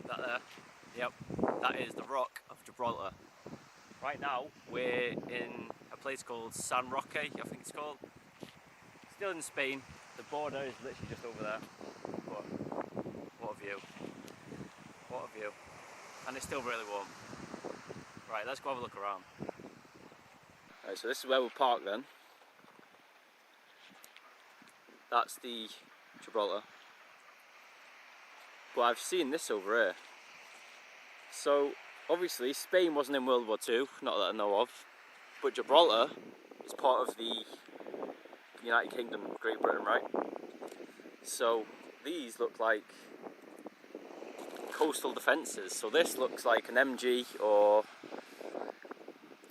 That there? Yep, that is the Rock of Gibraltar. Right now we're in a place called San Roque, I think it's called. Still in Spain. The border is literally just over there. But what a view. What a view. And it's still really warm. Right, let's go have a look around. Right, so this is where we'll park then. That's the Gibraltar. But I've seen this over here. So obviously Spain wasn't in World War II, not that I know of. But Gibraltar is part of the United Kingdom, Great Britain, right? So these look like coastal defences. So this looks like an MG or,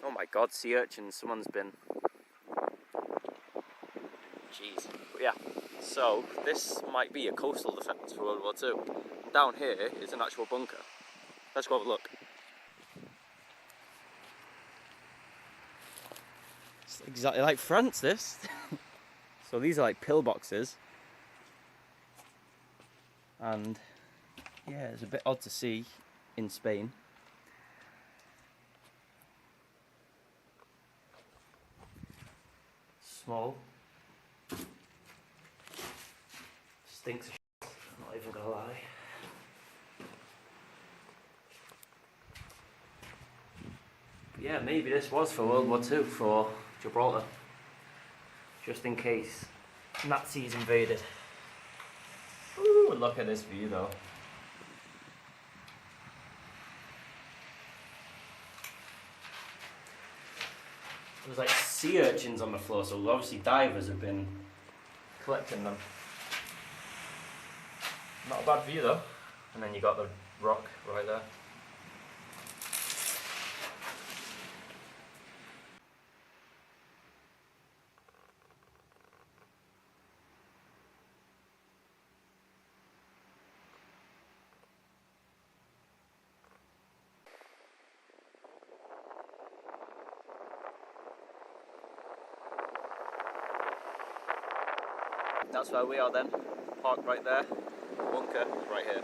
oh my god, sea urchins. Someone's been, jeez. But yeah, so this might be a coastal defence for World War II. Down here is an actual bunker. Let's go have a look. It's exactly like France, this. So these are like pillboxes. And yeah, it's a bit odd to see in Spain. Small. Stinks of shit, I'm not even gonna lie. But yeah, maybe this was for World War II for Gibraltar. Just in case Nazis invaded. Ooh, look at this view though. There's like sea urchins on the floor, so obviously divers have been collecting them. Not a bad view though. And then you got the rock right there. That's where we are then. Park right there. Bunker right here.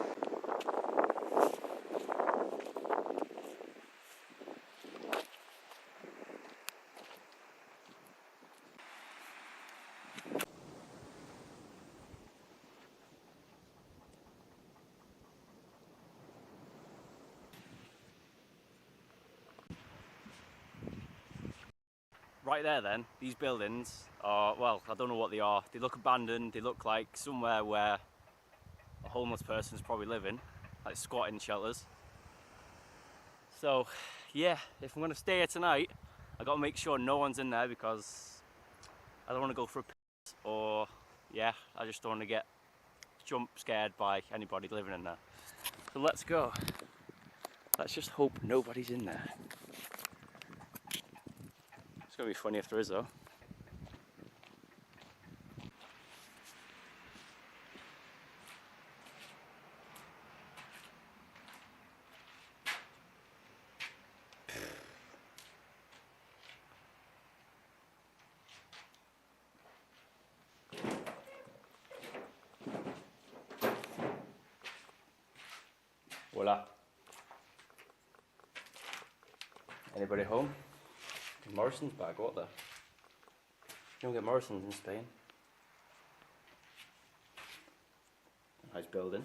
Right there then, these buildings are, well, I don't know what they are. They look abandoned, they look like somewhere where a homeless person's probably living, like squatting shelters. So yeah, if I'm gonna stay here tonight, I gotta make sure no one's in there because I don't wanna go for a piss or, yeah, I just don't wanna get jump scared by anybody living in there. So let's go. Let's just hope nobody's in there. It's gonna be funny if there is though. Voila. Anybody home? Morrison's back, what the? You don't get Morrison's in Spain. Nice building.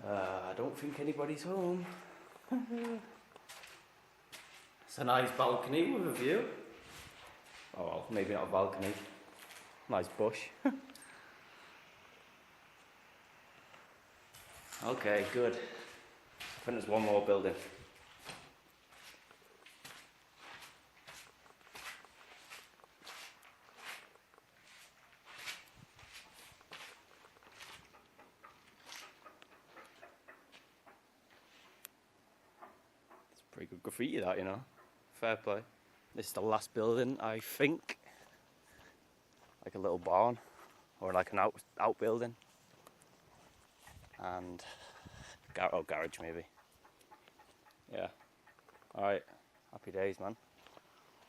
I don't think anybody's home. It's a nice balcony with a view. Oh well, maybe not a balcony. Nice bush. Okay, good. I think there's one more building. It's pretty good graffiti that, you know. Fair play. This is the last building, I think. Like a little barn, or like an outbuilding. And garage maybe. Yeah. Alright. Happy days, man.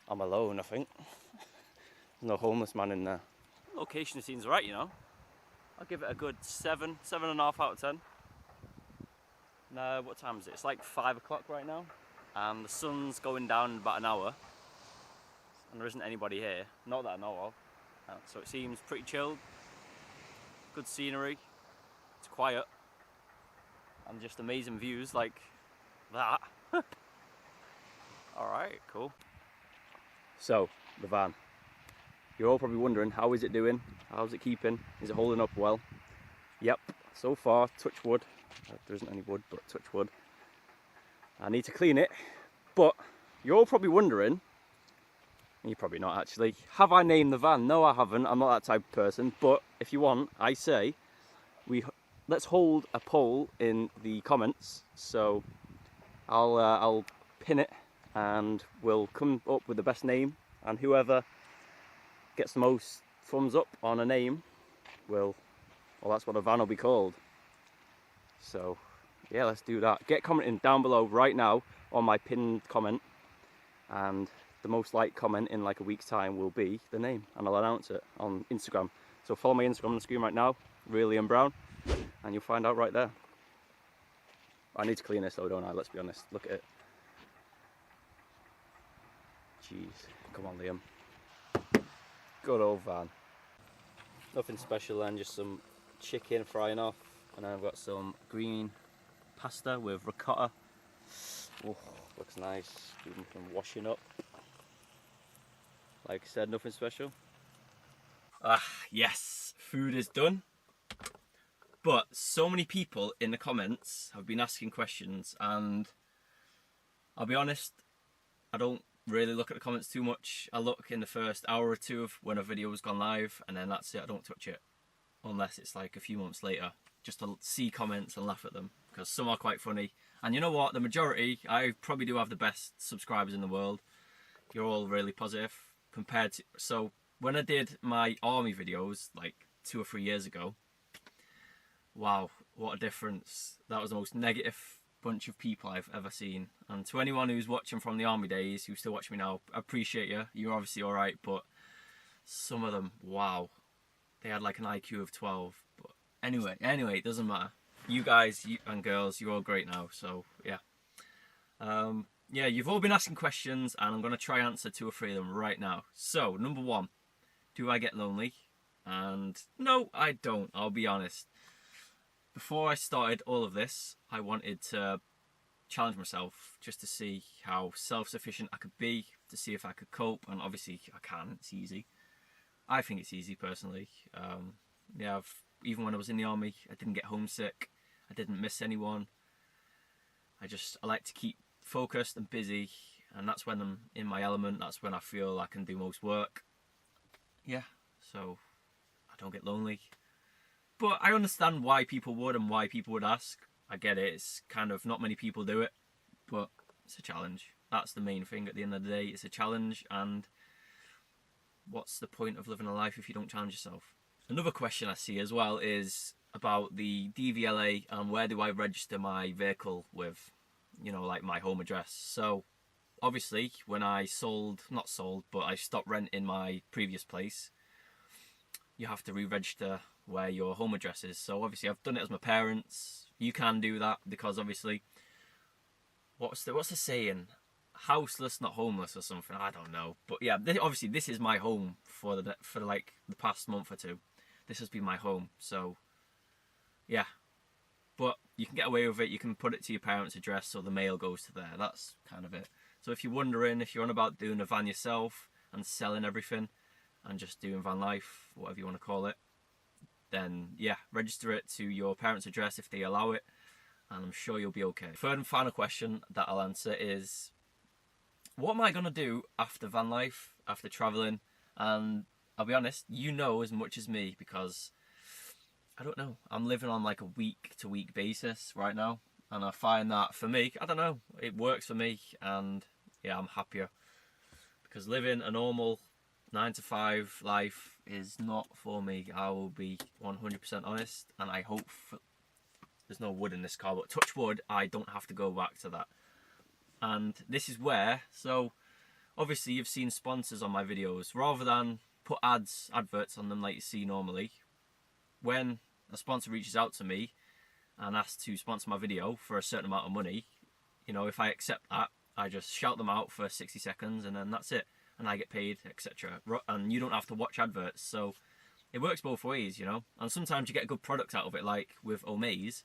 I'm alone, I think. There's no homeless man in there. location seems right, you know. I'll give it a good 7, 7.5 out of 10. Now, what time is it? It's like 5 o'clock right now, and the sun's going down in about an hour, and there isn't anybody here, not that I know of. So it seems pretty chilled, good scenery, it's quiet, and just amazing views like that. Alright, cool. So, the van. You're all probably wondering, how is it doing? How's it keeping? Is it holding up well? Yep, so far, touch wood. There isn't any wood, but touch wood. I need to clean it, but you're all probably wondering, and you're probably not actually, have I named the van? No, I haven't. I'm not that type of person, but if you want, I say, let's hold a poll in the comments. So I'll pin it, and we'll come up with the best name, and whoever gets the most thumbs up on a name well, that's what a van will be called. So yeah, let's do that. Get commenting down below right now on my pinned comment, and the most liked comment in like a week's time will be the name, and I'll announce it on Instagram. So follow my Instagram on the screen right now, Liam Brown, and you'll find out right there. I need to clean this though, don't I? Let's be honest. Look at it. Jeez, come on, Liam. Good old van. Nothing special then, just some chicken frying off, and then I've got some green pasta with ricotta. Oh, looks nice. Even from washing up. Like I said, nothing special. Yes, food is done. But so many people in the comments have been asking questions, and I'll be honest, I don't really look at the comments too much. I look in the first hour or two of when a video has gone live, and then that's it. I don't touch it unless it's like a few months later, just to see comments and laugh at them, because some are quite funny. And you know what, the majority, I probably do have the best subscribers in the world. You're all really positive compared to, so when I did my army videos like 2 or 3 years ago, wow, what a difference. That was the most negative bunch of people I've ever seen. And to anyone who's watching from the army days, who still watch me now, I appreciate you. You're obviously alright, but some of them, wow, they had like an IQ of 12. But anyway, it doesn't matter. You guys and girls, you're all great now, so yeah. Yeah, you've all been asking questions, and I'm going to try answer 2 or 3 of them right now. So, number 1, do I get lonely? And no, I don't, I'll be honest. Before I started all of this, I wanted to challenge myself just to see how self-sufficient I could be, to see if I could cope, and obviously I can, it's easy. I think it's easy personally. Yeah, even when I was in the army, I didn't get homesick, I didn't miss anyone. I like to keep focused and busy, and that's when I'm in my element, that's when I feel I can do most work. Yeah, so I don't get lonely. But I understand why people would and why people would ask. I get it, it's kind of, not many people do it, but it's a challenge. That's the main thing at the end of the day, it's a challenge, and what's the point of living a life if you don't challenge yourself? Another question I see as well is about the DVLA and where do I register my vehicle with, you know, like my home address. So obviously when I I stopped renting my previous place, you have to re-register where your home address is. So obviously I've done it as my parents. You can do that because obviously, what's the saying? Houseless, not homeless or something. I don't know. But yeah, obviously this is my home for like the past month or 2. This has been my home. So yeah, but you can get away with it. You can put it to your parents' address so the mail goes to there. That's kind of it. So if you're wondering, if you're on about doing a van yourself and selling everything and just doing van life, whatever you want to call it, then yeah, register it to your parents' address if they allow it, and I'm sure you'll be okay. Third and final question that I'll answer is, what am I going to do after van life, after travelling? And I'll be honest, you know as much as me, because I don't know, I'm living on like a week-to-week basis right now, and I find that for me, I don't know, it works for me, and yeah, I'm happier, because living a normal 9-to-5 life is not for me. I will be 100% honest, and I hope there's no wood in this car, but touch wood, I don't have to go back to that. And this is where, so obviously you've seen sponsors on my videos. Rather than put adverts on them like you see normally. When a sponsor reaches out to me and asks to sponsor my video for a certain amount of money, you know, if I accept that, I just shout them out for 60 seconds and then that's it. And I get paid, etc. And you don't have to watch adverts, so it works both ways, you know. And sometimes you get a good product out of it, like with Omaze.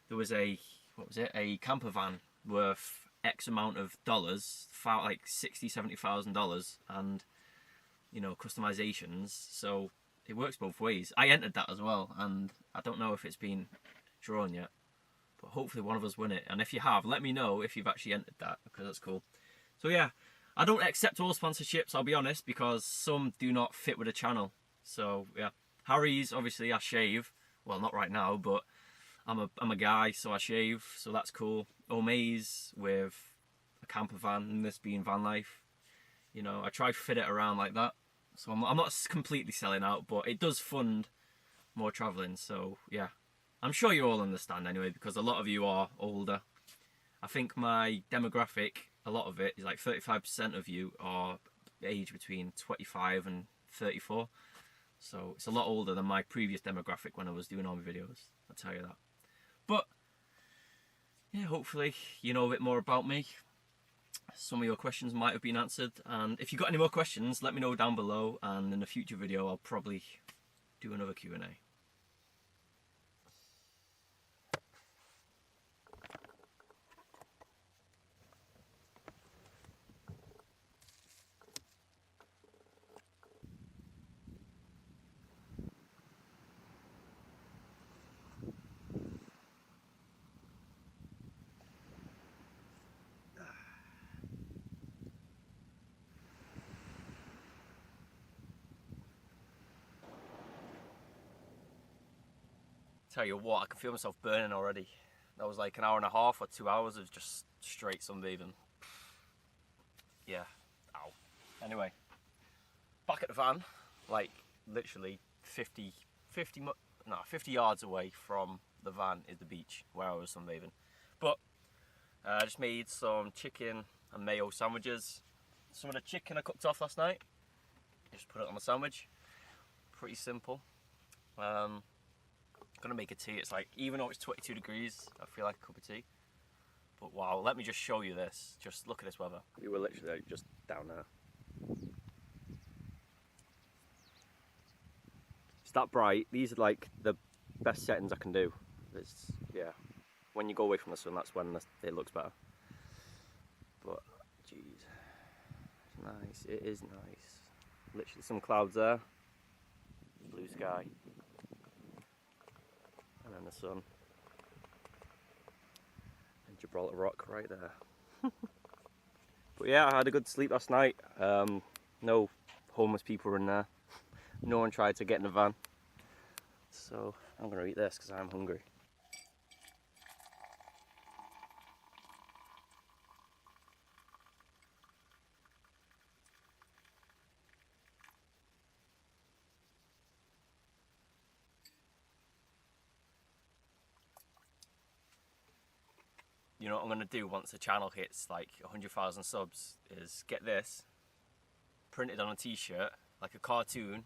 There was a, what was it, a camper van worth X amount of dollars, like $60,000-$70,000, and, you know, customizations. So it works both ways. I entered that as well, and I don't know if it's been drawn yet, but hopefully one of us win it. And if you have, let me know if you've actually entered that, because that's cool. So yeah, I don't accept all sponsorships, I'll be honest, because some do not fit with the channel. So yeah, Harry's, obviously I shave. Well, not right now, but I'm a guy, so I shave, so that's cool. Omaze with a camper van, and this being Vanlife. You know, I try to fit it around like that. So I'm not completely selling out, but it does fund more travelling, so yeah. I'm sure you all understand anyway, because a lot of you are older. I think my demographic, a lot of it, is like 35% of you are aged between 25 and 34. So it's a lot older than my previous demographic when I was doing all my videos, I'll tell you that. But yeah, hopefully you know a bit more about me. Some of your questions might have been answered, and if you've got any more questions, let me know down below, and in a future video I'll probably do another Q&A. Tell you what, I can feel myself burning already. That was like an hour and a half or 2 hours of just straight sunbathing. Yeah, ow. Anyway, back at the van, like literally 50 yards away from the van is the beach where I was sunbathing. But I just made some chicken and mayo sandwiches. Some of the chicken I cooked off last night, just put it on the sandwich. Pretty simple. Gonna make a tea. It's like, even though it's 22 degrees, I feel like a cup of tea. But wow, let me just show you this. Just look at this weather. You were literally just down there. It's that bright. These are like the best settings I can do. It's, yeah, when you go away from the sun, that's when it looks better. But jeez, it's nice. It is nice. Literally some clouds there, blue sky, and then the sun, and Gibraltar rock right there. But yeah, I had a good sleep last night. No homeless people were in there. No one tried to get in the van. So I'm gonna eat this because I'm hungry. You know what I'm gonna do once the channel hits like 100,000 subs is get this printed on a t-shirt, like a cartoon,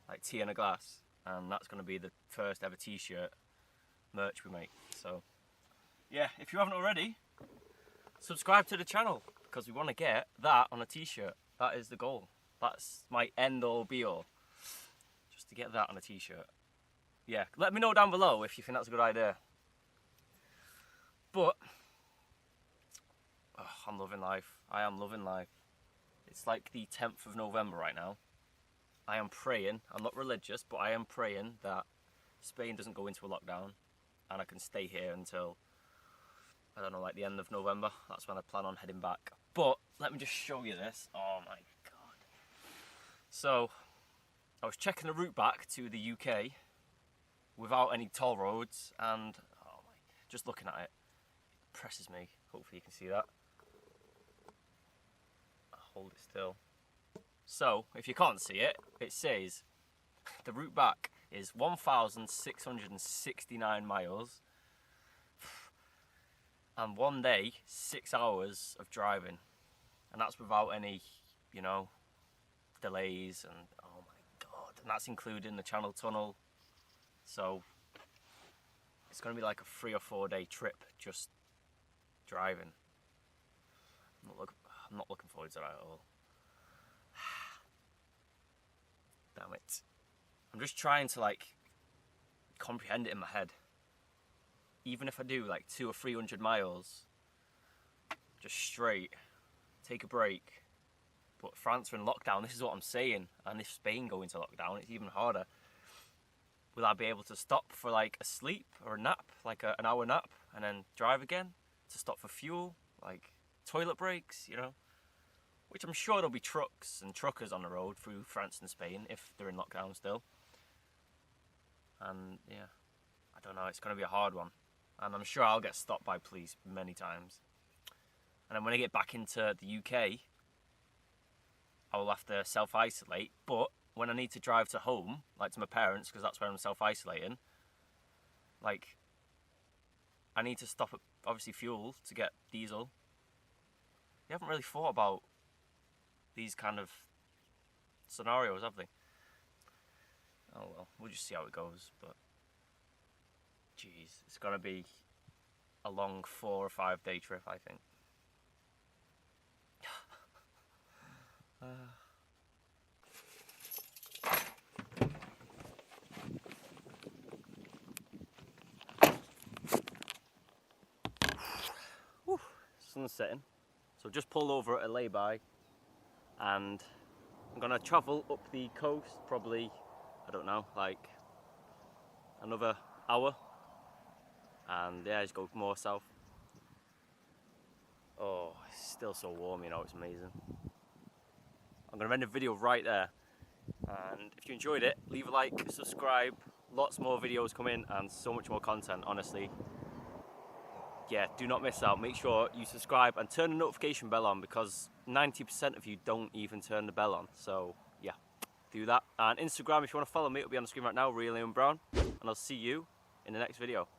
like tea in a glass, and that's gonna be the first ever t-shirt merch we make. So yeah, if you haven't already, subscribe to the channel, because we want to get that on a t-shirt. That is the goal. That's my end all be all, just to get that on a t-shirt. Yeah, let me know down below if you think that's a good idea. But oh, I'm loving life. I am loving life. It's like the 10th of November right now. I am praying, I'm not religious, but I am praying that Spain doesn't go into a lockdown and I can stay here until, I don't know, like the end of November. That's when I plan on heading back. But let me just show you this. Oh my god. So I was checking the route back to the UK without any toll roads, and oh my, just looking at it presses me. Hopefully you can see that. I'll hold it still. So if you can't see it, it says the route back is 1,669 miles and 1 day 6 hours of driving, and that's without any, you know, delays. And oh and that's including the Channel Tunnel. So it's going to be like a 3 or 4 day trip just driving. I'm not looking forward to that at all. Damn it. I'm just trying to like comprehend it in my head. Even if I do like 200 or 300 miles, just straight, take a break. But France are in lockdown, this is what I'm saying. And if Spain go into lockdown, it's even harder. Will I be able to stop for like a sleep or a nap, like an hour nap, and then drive again to stop for fuel, like toilet breaks, you know? Which I'm sure there'll be trucks and truckers on the road through France and Spain if they're in lockdown still. And yeah, I don't know, it's going to be a hard one. And I'm sure I'll get stopped by police many times. And then when I get back into the UK, I will have to self-isolate. But when I need to drive to home, like to my parents, because that's where I'm self-isolating, like, I need to stop at, obviously, fuel to get diesel. They haven't really thought about these kind of scenarios, have they? Oh well, we'll just see how it goes, but jeez, it's gonna be a long 4 or 5 day trip, I think. Sun's setting, so just pulled over at a lay-by, and I'm gonna travel up the coast, probably, I don't know, like another hour, and yeah, just go more south. Oh, it's still so warm, you know, it's amazing. I'm gonna end the video right there, and if you enjoyed it, leave a like, subscribe, lots more videos coming, and so much more content, honestly. Yeah, do not miss out. Make sure you subscribe and turn the notification bell on, because 90% of you don't even turn the bell on. So yeah, do that. And Instagram, if you want to follow me, it'll be on the screen right now, Real Liam Brown. And I'll see you in the next video.